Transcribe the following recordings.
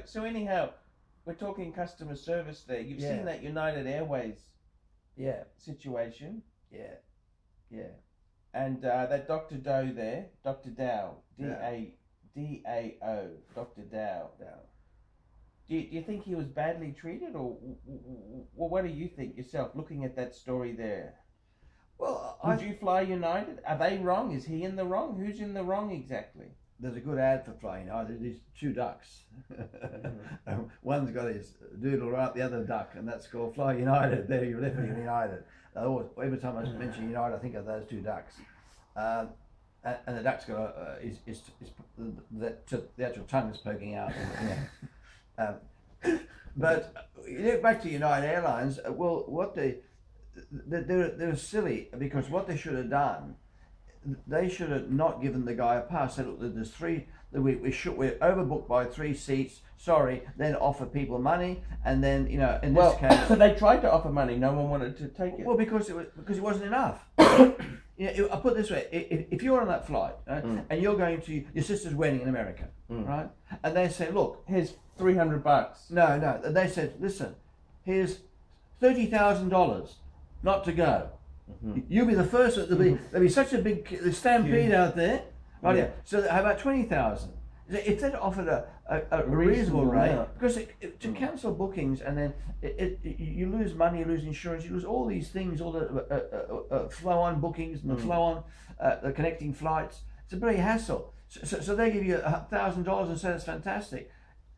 So anyhow, we're talking customer service there. You've seen that United Airways situation. Yeah. And that Dr. Doe there, Dr. Dow, D-A-O, Dr. Dow. Do you think he was badly treated, or what do you think yourself, looking at that story there? Well, would you fly United? Are they wrong? Is he in the wrong? Who's in the wrong exactly? There's a good ad for flying United. These two ducks. One's got his doodle right, the other duck, and that's called Fly United. There, you're left with United. Every time I mention United, I think of those two ducks. And the duck's got the actual tongue is poking out. But you look back to United Airlines. Well, what they're silly, because what they should have done, they should have not given the guy a pass. Said, look, there's three. We're overbooked by 3 seats. Sorry. Then offer people money, and then in this case. So they tried to offer money. No one wanted to take it. Well, because it wasn't enough. I'll put it this way: if you're on that flight, right, and you're going to your sister's wedding in America, right, and they say, look, here's $300. No. They said, listen, here's $30,000 not to go. You'll be the first. There'll be such a big stampede out there, right? Yeah. So how about 20,000? If they'd offered a reasonable rate, because to cancel bookings and then you lose money, you lose insurance, you lose all these things, all the flow-on bookings and the flow-on the connecting flights. It's a very hassle. So they give you $1,000 and say it's fantastic.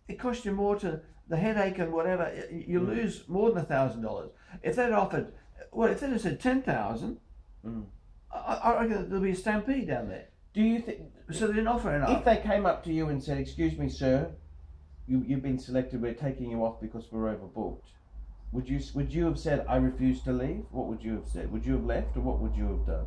It costs you more to the headache and whatever. You lose more than $1,000. If they'd offered, if they'd have said 10,000, I reckon there'll be a stampede down there. Do you think? So they didn't offer enough. If they came up to you and said, "Excuse me, sir, you've been selected. We're taking you off because we're overbooked," would you have said, "I refuse to leave"? What would you have said? Would you have left, or what would you have done?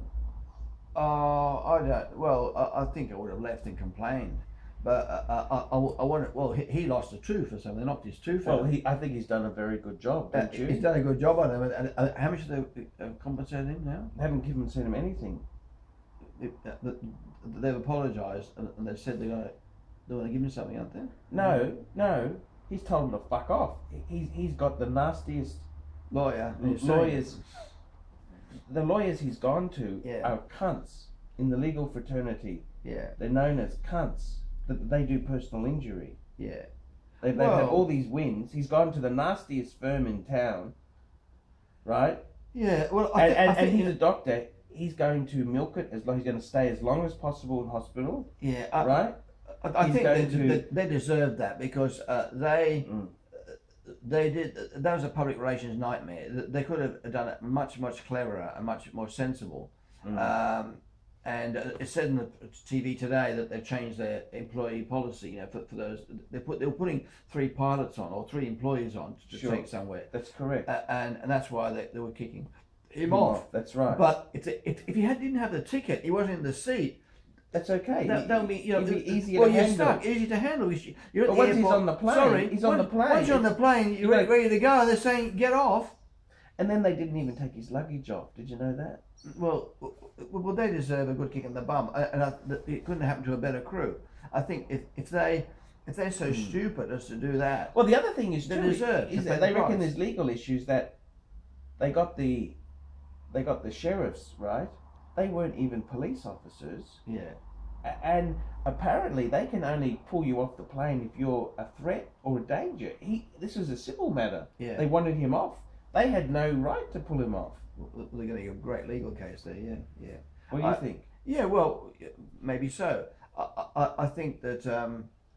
I don't. Well, I think I would have left and complained. But I wanted. Well, he lost a tooth or something. They knocked his tooth out. Well, I think he's done a very good job. Don't you? He's done a good job on him. And how much have they compensated him now? They haven't sent him anything. They've apologised and they've said they want to give him something, aren't they? No. He's told him to fuck off. He's got the nastiest lawyers. The lawyers he's gone to are cunts in the legal fraternity. Yeah, they're known as cunts. They do personal injury. Yeah, they've had all these wins. He's gone to the nastiest firm in town, right? Yeah. Well, and he's a doctor. He's going to milk it as long. He's going to stay as long as possible in hospital. Yeah, right. I think they deserved that because they did. That was a public relations nightmare. They could have done it much cleverer and much more sensible. And it said in the TV today that they've changed their employee policy. For those they were putting 3 pilots on or 3 employees on to take somewhere. That's correct. And that's why they were kicking him off. That's right. But if he didn't have the ticket, he wasn't in the seat. That's okay. That'll be easier to handle. Well, you're stuck. Easy to handle. You're at the once airport. He's on the plane. Sorry, he's on the plane. Once you're on the plane, you're ready to go. They're saying get off. And then they didn't even take his luggage off. Did you know that? Well, they deserve a good kick in the bum, and it couldn't happen to a better crew. I think if they're so stupid as to do that. Well, the other thing is they deserve. Is that they reckon there's legal issues that they got the sheriffs, right? They weren't even police officers. Yeah. And apparently they can only pull you off the plane if you're a threat or a danger. This was a civil matter. Yeah. They wanted him off. They had no right to pull him off. Well, they're getting a great legal case there. Yeah. What do you think? Yeah. Well, maybe so. I think that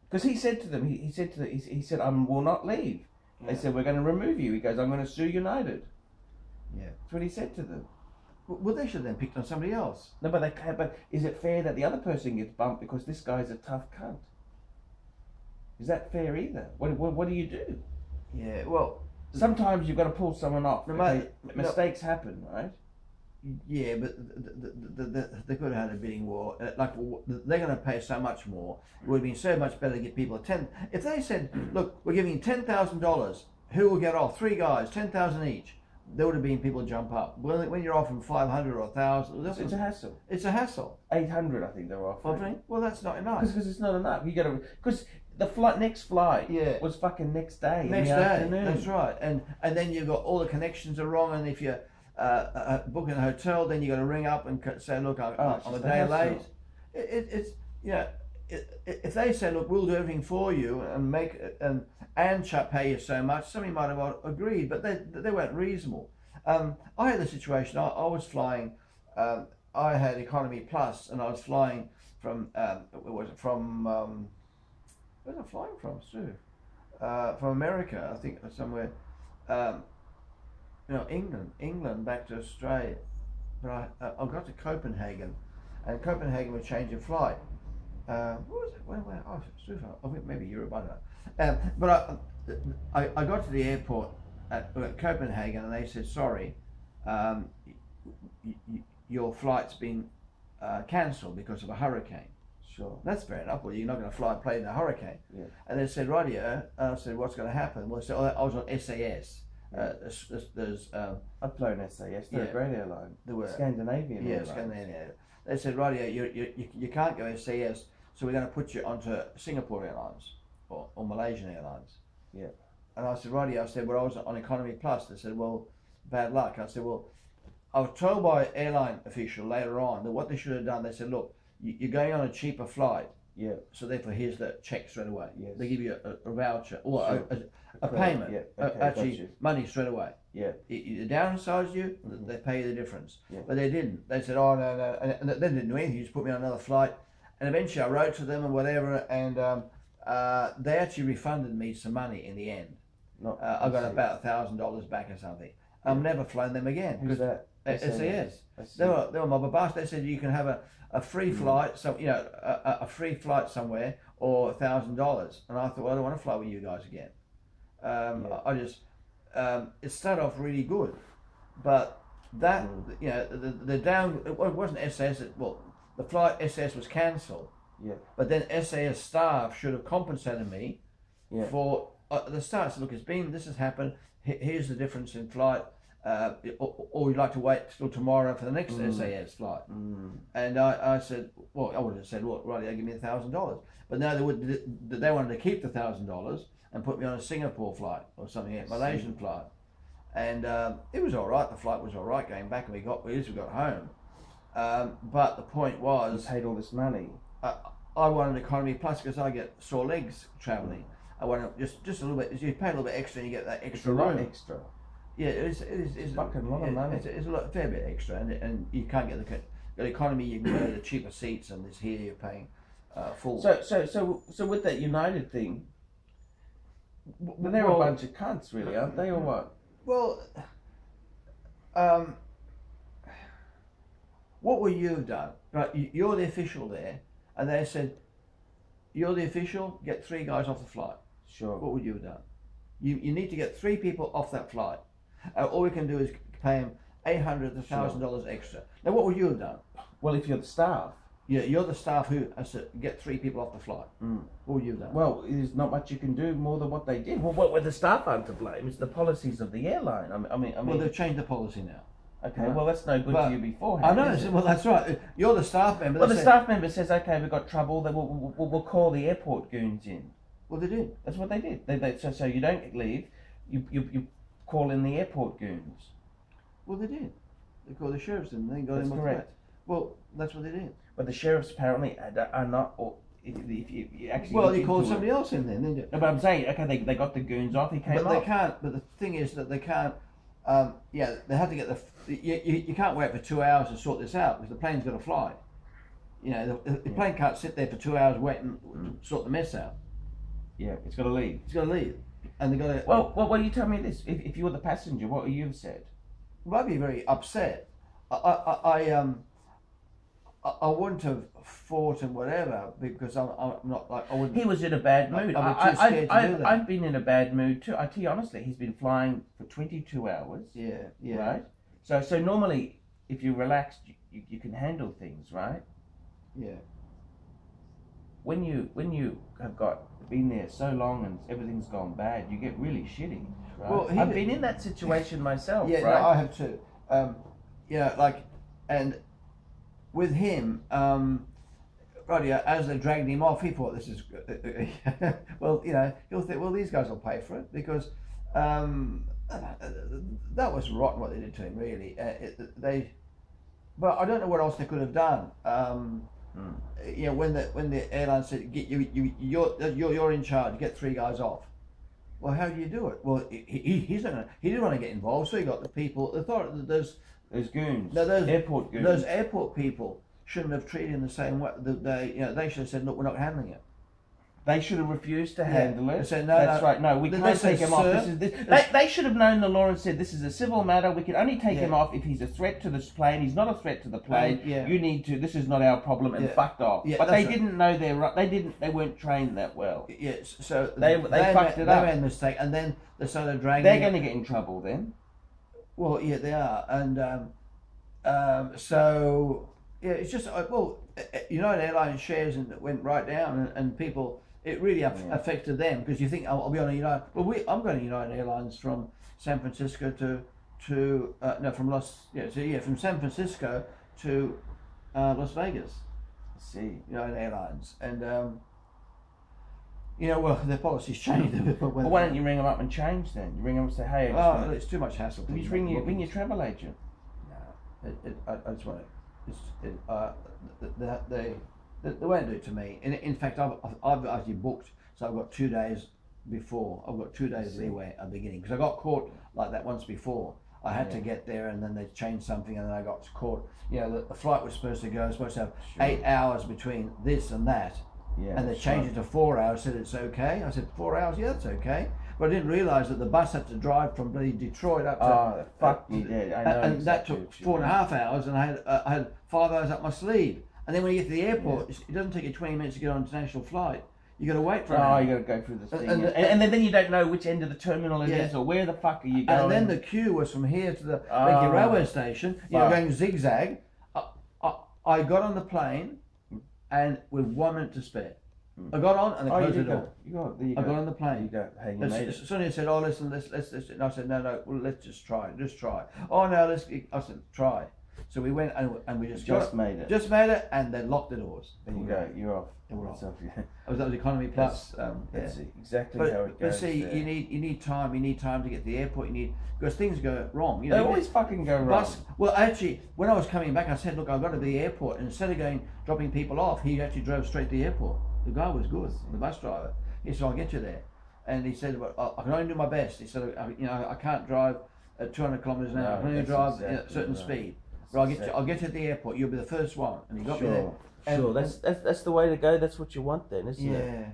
because he said to them, he said, I will not leave. Yeah. They said, we're going to remove you. He goes, I'm going to sue United. Yeah. That's what he said to them. Well, they should have then picked on somebody else. No, but is it fair that the other person gets bumped because this guy's a tough cunt? Is that fair either? What do you do? Yeah, well... Sometimes you've got to pull someone off. Mistakes happen, right? Yeah, but they could have had a bidding war. They're going to pay so much more. It would have been so much better to give people if they said, look, we're giving $10,000, who will get off? 3 guys, 10,000 each. There would have been people jump up. When you're offering 500 or 1,000, it's a hassle. It's a hassle. 800, I think they're offering. Well, that's not enough. Because it's not enough. You got to because next flight Yeah. was fucking next day. Next in the day. afternoon. That's right. And then you've got all the connections are wrong, and if you're booking a hotel, then you got to ring up and say, look, I'm a day late. It's if they say, look, we'll do everything for you and make and pay you so much, somebody might have agreed, but they weren't reasonable. I had the situation. I was flying. I had Economy Plus, and I was flying from where was I flying from? From America, I think, or somewhere. England back to Australia. But I got to Copenhagen, and Copenhagen was changing flight. What was it? Where? Oh, I think maybe Europe. I don't know. But I got to the airport at Copenhagen, and they said, sorry, your flight's been cancelled because of a hurricane. Sure. That's fair enough. Well, you're not going to fly a plane in a hurricane. Yeah. And they said, rightio. And I said, what's going to happen? Well, they said, I was on SAS. There's I'd flown SAS. They're a great airline. They were Scandinavian. Yeah, Scandinavian. They said, rightio, you can't go SAS, so we're going to put you onto Singapore Airlines or Malaysian Airlines. Yeah. And I said, rightio. I said, well, I was on Economy Plus. They said, well, bad luck. I said, well, I was told by an airline official later on that what they should have done, they said, look, you're going on a cheaper flight. Yeah. So therefore, here's the check straight away. Yes. They give you a voucher or Sure. a payment. Yeah. Okay, actually, money straight away. Yeah. It downsize you, they pay you the difference. Yeah. But they didn't. They said, oh, no. And they didn't do anything. You just put me on another flight. And eventually I wrote to them and whatever. And they actually refunded me some money in the end. I got about $1,000 back or something. I've never flown them again. Who's that? SAS. They were my boss. They said you can have a free flight, so a free flight somewhere, or $1,000. And I thought, well, I don't want to fly with you guys again. I just it started off really good, but that the down it wasn't SAS. The flight SAS was cancelled. Yeah. But then SAS staff should have compensated me for the start. So look, this has happened. Here's the difference in flight. Or you'd like to wait till tomorrow for the next SAS flight. And I said, well, I would have said, well, right, they give me $1,000. But no, they wanted to keep the $1,000 and put me on a Singapore flight or something, a Malaysian flight. And it was all right. The flight was all right going back, and we got home. But the point was, you paid all this money. I wanted Economy Plus because I get sore legs travelling. I wanted just a little bit. You pay a little bit extra, and you get that extra room. Extra. Yeah, it's fucking a lot of money. It's a fair bit extra, and you can't get the economy. You can go to the cheaper seats, and this here you're paying full. So with that United thing, they're a bunch of cunts, really, aren't they, or what? Well, what would you have done? Right, you're the official there, and they said, "You're the official. Get 3 guys off the flight." Sure. What would you have done? You need to get 3 people off that flight. All we can do is pay them $800 to $1,000 extra. Now, what would you have done? Well, if you're the staff. Yeah, you're the staff who has to get 3 people off the flight. What would you have done? Well, there's not much you can do more than what they did. Well, the staff aren't to blame. It's the policies of the airline. I mean. Well, they've changed the policy now. Okay, right. Well, that's no good to you beforehand. I know. Well, that's right. You're the staff member. Well, the staff member says, okay, we've got trouble. Then we'll call the airport goons in. Well, they did. That's what they did. So you don't leave. You call in the airport goons. Well, they did. They called the sheriffs and they got That's him. Correct. Well, that's what they did. But the sheriffs apparently are not. Or if you actually. Well, you called somebody else in then, didn't you? No, but I'm saying, okay, they got the goons off. He came off. But they can't. But the thing is that they can't. They have to get you can't wait for 2 hours to sort this out because the plane's got to fly. The plane can't sit there for 2 hours waiting to sort the mess out. Yeah, it's got to leave. It's got to leave, and they got to. Well, you tell me this: if you were the passenger, what would you have said? Well, I'd be very upset. I wouldn't have fought and whatever because I'm not like I wouldn't. He was in a bad mood. I'm too scared to do that. I've been in a bad mood too. I tell you honestly, he's been flying for 22 hours. Yeah. Right. So normally, if you're relaxed, you can handle things, right? Yeah. When you have been there so long and everything's gone bad, you get really shitty. Right? Well, I've been in that situation myself. Yeah, right? No, I have too. And with him, right, yeah, as they dragged him off, he thought this is well, you know, he'll think, well, these guys will pay for it because that was rotten what they did to him, really. But I don't know what else they could have done. You know, when the airline said, you're in charge, get 3 guys off. Well, how do you do it? Well, he didn't want to get involved, so he got the people. They thought that there's goons. No, those airport goons. Those airport people shouldn't have treated him the same way. They should have said, look, we're not handling it. They should have refused to handle it. They said, no, that's right. No, we can't take him off. They should have known the law and said, this is a civil matter. We can only take him off if he's a threat to this plane. He's not a threat to the plane. You need to. This is not our problem. And fucked off. But they didn't know their right. They weren't trained that well. Yes. So they fucked it up. They made a mistake, and then they started dragging. They're going to get in trouble then. Well, yeah, they are, and so yeah, it's just United Airlines shares went right down, and people. It really affected them because you think I'll be on a United. Well, I'm going to United Airlines from San Francisco from San Francisco to Las Vegas. I see. United Airlines, and you know, well, their policies changed a bit. Well, why don't you ring them up and change then? You ring them and say, hey, it's too much hassle. You just ring your travel agent. No, I just want to. They won't do it to me. In fact, I've actually booked, so I've got 2 days before. I've got 2 days leeway at the beginning because I got caught like that once before. I had to get there, and then they changed something, and then I got caught. You know, the flight was supposed to have 8 hours between this and that, and they changed it to 4 hours. Said it's okay. I said 4 hours. Yeah, that's okay. But I didn't realise that the bus had to drive from bloody Detroit up to. Oh, fuck you did. I know. And that took 4.5 hours, and I had 5 hours up my sleeve. And then when you get to the airport, it doesn't take you 20 minutes to get on an international flight. You got to wait for an hour. You got to go through this thing. And then you don't know which end of the terminal it is or where the fuck are you going. And then the queue was from here to the railway station, going zigzag. I got on the plane and with 1 minute to spare. I got on and they closed the door. I got on the plane. Hey, you made it. Sonia said, oh, listen, let's. And I said, no, well, let's just try. Oh, no, I said, try. So we went and we just made it. Just made it, and they locked the doors. There you go. You're off. We're off. That was economy plus. That's exactly how it goes. But see, you need time. You need time to get to the airport. Because things go wrong. You know, they always fucking go wrong. Well, actually, when I was coming back, I said, look, I've got to the airport. And instead of dropping people off, he actually drove straight to the airport. The guy was good, the bus driver. He said, I'll get you there. And he said, well, I can only do my best. He said, I can't drive at 200 kilometres an hour. I can only drive at a certain speed. But I'll get you at the airport. You'll be the first one. And he got me there. Sure, that's the way to go. That's what you want then, isn't it? Yeah.